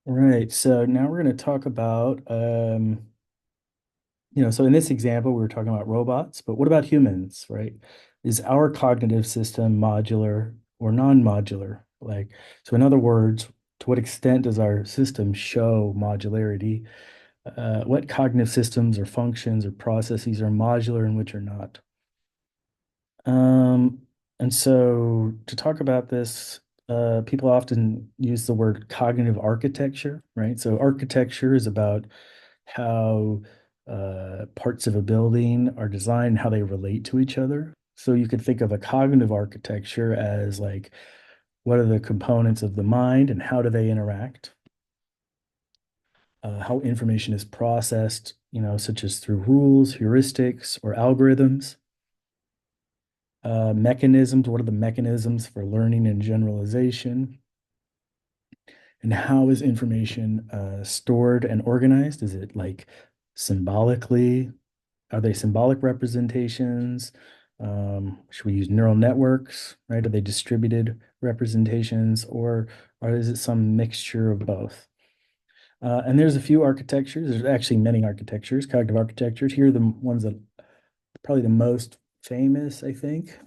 Right. So now we're going to talk about, so in this example, we were talking about robots, but what about humans, right? Is our cognitive system modular or non-modular? So in other words, to what extent does our system show modularity? What cognitive systems or functions or processes are modular and which are not? Um, and so to talk about this, people often use the word cognitive architecture, right? So architecture is about how parts of a building are designed, how they relate to each other. So you could think of a cognitive architecture as like, what are the components of the mind and how do they interact? How information is processed, such as through rules, heuristics, or algorithms. Mechanisms, what are the mechanisms for learning and generalization? And how is information stored and organized? Is it like symbolically? Are they symbolic representations? Should we use neural networks, right? Are they distributed representations, or is it some mixture of both? And there's a few architectures. There's actually many architectures, cognitive architectures. Here are the ones that probably the most famous, I think.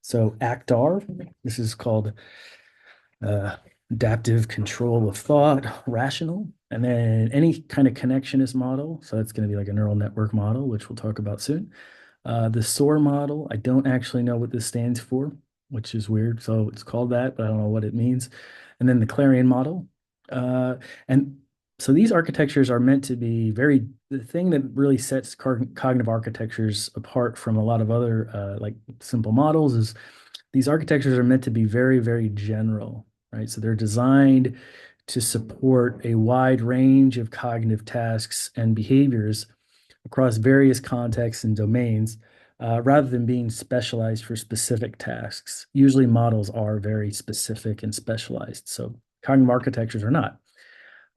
So ACT-R, this is called uh, adaptive control of thought, rational, and then any kind of connectionist model. So that's going to be like a neural network model, which we'll talk about soon. The SOAR model, I don't actually know what this stands for, which is weird. So it's called that, but I don't know what it means. And then the Clarion model. And so these architectures are meant to be the thing that really sets cognitive architectures apart from a lot of other like simple models is these architectures are meant to be very, very general, right? So they're designed to support a wide range of cognitive tasks and behaviors across various contexts and domains, rather than being specialized for specific tasks. Usually, models are very specific and specialized, so cognitive architectures are not.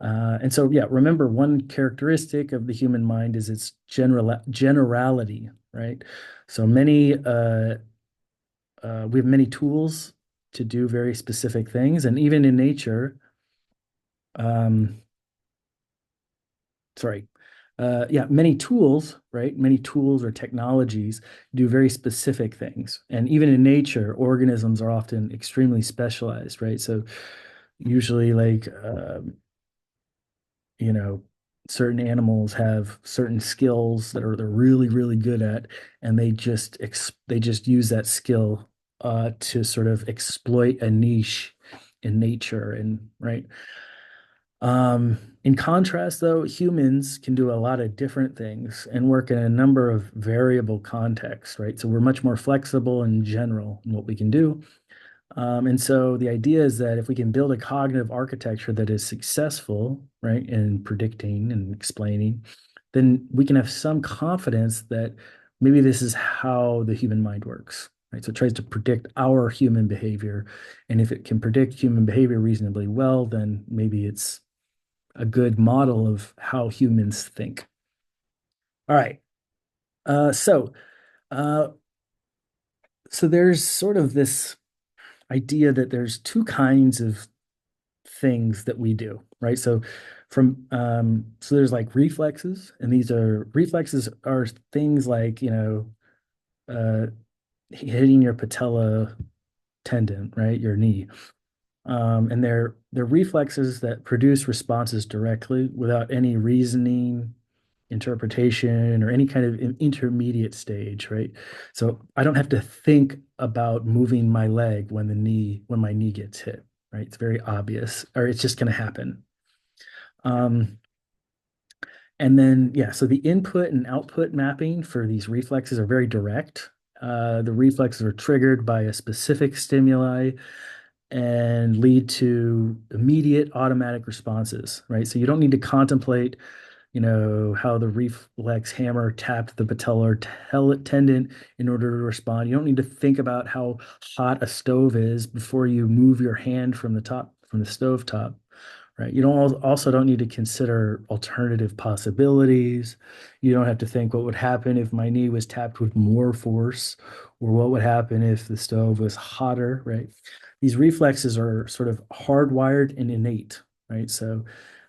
And so, yeah, remember one characteristic of the human mind is its generality, right? So we have many tools to do very specific things, and even in nature, um, sorry, yeah, many tools, right? Many tools or technologies do very specific things. And even in nature, organisms are often extremely specialized, right? So usually like, you know, certain animals have certain skills that they're really, really good at, and they just use that skill to sort of exploit a niche in nature and right. In contrast, though, humans can do a lot of different things and work in a number of variable contexts, right? So we're much more flexible in general in what we can do. And so the idea is that if we can build a cognitive architecture that is successful, right, in predicting and explaining, then we can have some confidence that maybe this is how the human mind works, right? So it tries to predict our human behavior. And if it can predict human behavior reasonably well, then maybe it's a good model of how humans think. All right. Uh, so, uh, so there's sort of this idea that there's two kinds of things that we do, right? So there's like reflexes, and these are reflexes are things like, uh, hitting your patella tendon, right? Your knee. And they're reflexes that produce responses directly without any reasoning, interpretation, or any kind of intermediate stage, right? So I don't have to think about moving my leg when my knee gets hit, right? It's very obvious, or it's just going to happen. Um, and then, yeah, so the input and output mapping for these reflexes are very direct. The reflexes are triggered by a specific stimuli and lead to immediate automatic responses, right? So you don't need to contemplate, how the reflex hammer tapped the patellar tendon in order to respond. You don't need to think about how hot a stove is before you move your hand from the stove top, right? You also don't need to consider alternative possibilities. You don't have to think what would happen if my knee was tapped with more force, or what would happen if the stove was hotter, right? These reflexes are sort of hardwired and innate, right? So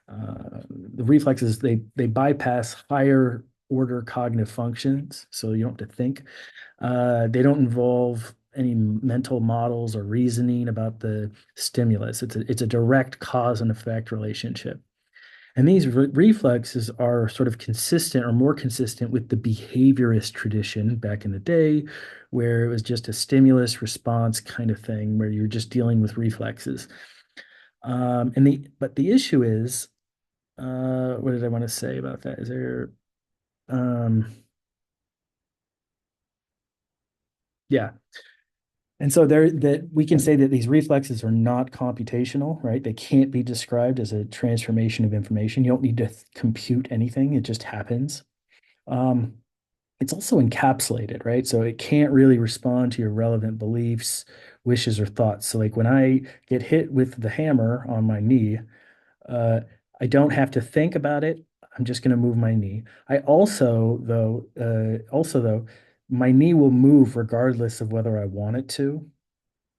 the reflexes they bypass higher order cognitive functions, so you don't have to think. They don't involve any mental models or reasoning about the stimulus. It's a direct cause and effect relationship. And these reflexes are sort of consistent or more consistent with the behaviorist tradition back in the day, where it was just a stimulus response kind of thing, where you're just dealing with reflexes. But the issue is, what did I want to say about that? Is there, um, yeah. And so there that we can say that these reflexes are not computational, right? They can't be described as a transformation of information. You don't need to compute anything. It just happens. Um, it's also encapsulated, right? So it can't really respond to your relevant beliefs, wishes, or thoughts. So like when I get hit with the hammer on my knee, uh, I don't have to think about it. I'm just going to move my knee. I also though, my knee will move regardless of whether I want it to,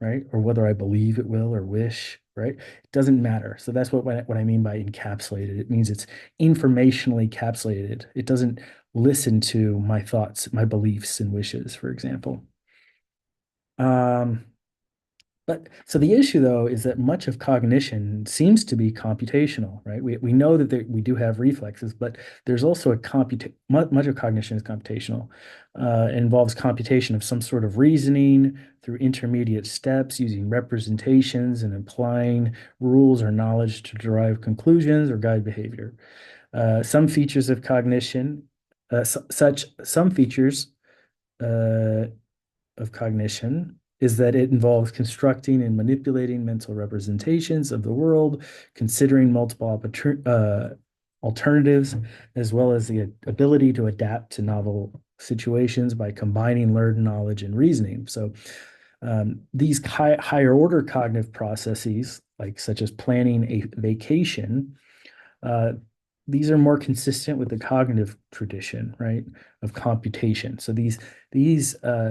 right? Or whether I believe it will or wish, right? It doesn't matter. So that's what I mean by encapsulated. It means it's informationally capsulated. It doesn't listen to my thoughts, my beliefs and wishes, for example. Um, but so the issue, though, is that much of cognition seems to be computational, right? We know that we do have reflexes, but there's also much of cognition is computational. It involves computation of some sort of reasoning through intermediate steps using representations and applying rules or knowledge to derive conclusions or guide behavior. Some features of cognition, such some features uh, of cognition is that it involves constructing and manipulating mental representations of the world, considering multiple alternatives, as well as the ability to adapt to novel situations by combining learned knowledge and reasoning. So these higher order cognitive processes, like such as planning a vacation, uh, these are more consistent with the cognitive tradition, right, of computation. So these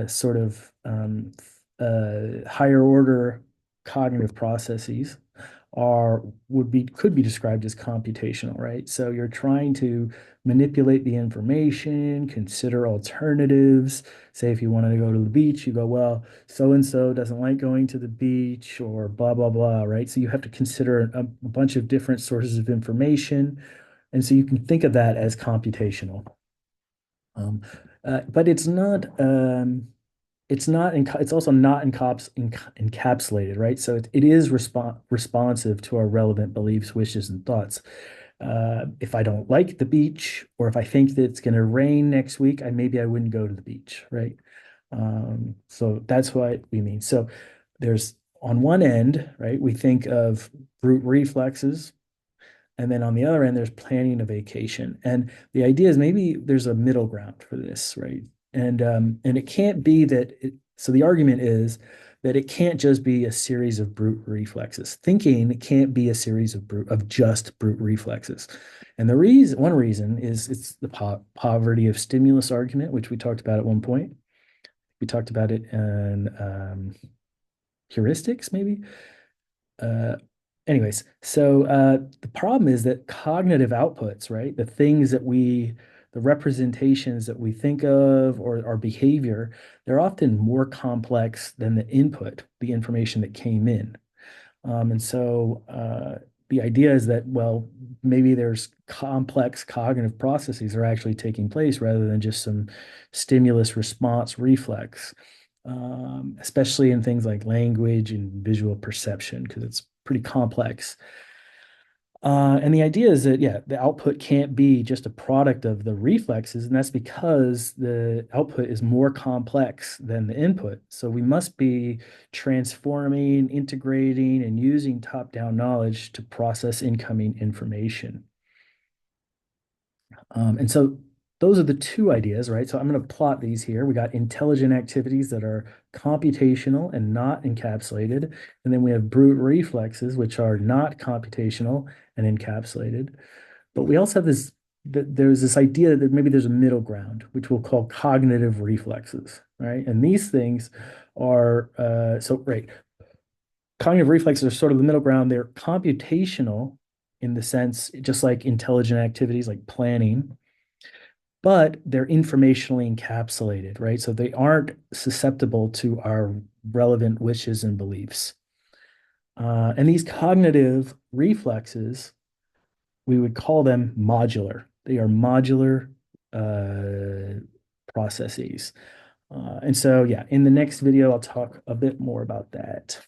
sort of higher order cognitive processes are would be could be described as computational, right? So you're trying to manipulate the information, consider alternatives. Say if you wanted to go to the beach, you go, well, so and so doesn't like going to the beach, or blah blah blah, right? So you have to consider a bunch of different sources of information, and so you can think of that as computational. Um, but it's also not encapsulated, right? So it is responsive to our relevant beliefs, wishes, and thoughts. If I don't like the beach, or if I think that it's going to rain next week, maybe I wouldn't go to the beach, right? So that's what we mean. So there's on one end, right, we think of brute reflexes, and then on the other end, there's planning a vacation. And the idea is maybe there's a middle ground for this, right? And it can't be that so the argument is that it can't just be a series of brute reflexes. Thinking can't be a series of just brute reflexes. And one reason is it's the poverty of stimulus argument, which we talked about at one point. We talked about it in heuristics, maybe. Uh, Anyways, so the problem is that cognitive outputs, right? The representations that we think of, or our behavior, they're often more complex than the input, the information that came in. And so the idea is that, well, maybe there's complex cognitive processes are actually taking place rather than just some stimulus response reflex, especially in things like language and visual perception, because it's pretty complex. And the idea is that, yeah, the output can't be just a product of the reflexes, and that's because the output is more complex than the input. So we must be transforming, integrating, and using top-down knowledge to process incoming information. And so those are the two ideas, right? So I'm going to plot these here. We got intelligent activities that are computational and not encapsulated. And then we have brute reflexes, which are not computational and encapsulated. But we also have there's this idea that maybe there's a middle ground, which we'll call cognitive reflexes, right? And these things are, right, cognitive reflexes are sort of the middle ground. They're computational, in the sense, just like intelligent activities like planning, but they're informationally encapsulated, right? So they aren't susceptible to our relevant wishes and beliefs. And these cognitive reflexes, we would call them modular. They are modular processes. And so, yeah, in the next video, I'll talk a bit more about that.